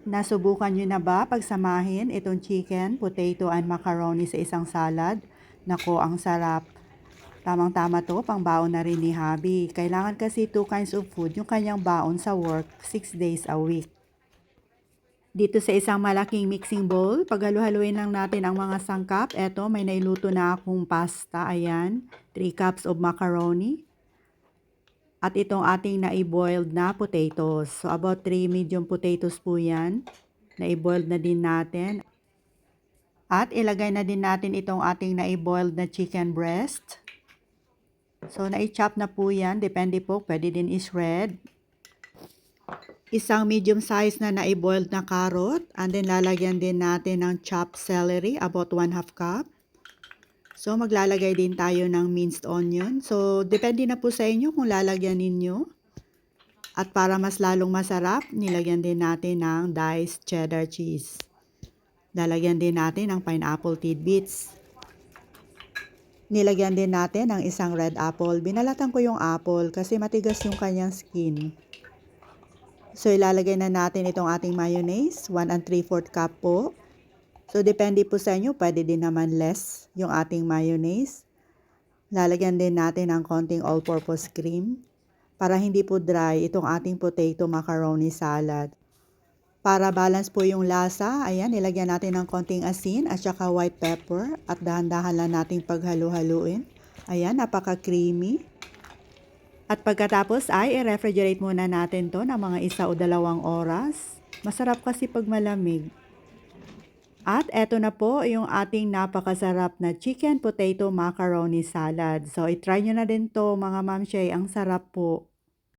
Nasubukan nyo na ba pagsamahin itong chicken, potato, and macaroni sa isang salad? Nako, ang sarap. Tamang-tama to, pang baon na rin ni Habi. Kailangan kasi 2 kinds of food yung kanyang baon sa work 6 days a week. Dito sa isang malaking mixing bowl, paghalu-haluin lang natin ang mga sangkap. Eto, may nailuto na akong pasta. Ayan, 3 cups of macaroni. At itong ating nai-boiled na potatoes. So, about 3 medium potatoes po yan. Nai-boiled na din natin. At ilagay na din natin itong ating nai-boiled na chicken breast. So, nai-chop na po yan. Depende po, pwede din is-shred. Isang medium size na nai-boiled na carrot. And then, lalagyan din natin ng chopped celery, about 1/2 cup. So, maglalagay din tayo ng minced onion. So, depende na po sa inyo kung lalagyan ninyo. At para mas lalong masarap, nilagyan din natin ng diced cheddar cheese. Lalagyan din natin ng pineapple tidbits. Nilagyan din natin ng isang red apple. Binalatan ko yung apple kasi matigas yung kanyang skin. So, ilalagay na natin itong ating mayonnaise, 1 3/4 cup po. So, depende po sa inyo, pwede din naman less yung ating mayonnaise. Lalagyan din natin ng konting all-purpose cream para hindi po dry itong ating potato macaroni salad. Para balance po yung lasa, ayan, ilagyan natin ng konting asin at saka white pepper at dahan-dahan lang nating paghalu-haluin. Ayan, napaka-creamy. At pagkatapos ay i-refrigerate muna natin to ng mga 1 o 2 oras. Masarap kasi pag malamig. At eto na po yung ating napakasarap na chicken potato macaroni salad. So, i-try nyo na din to mga Ma'am Shay. Ang sarap po.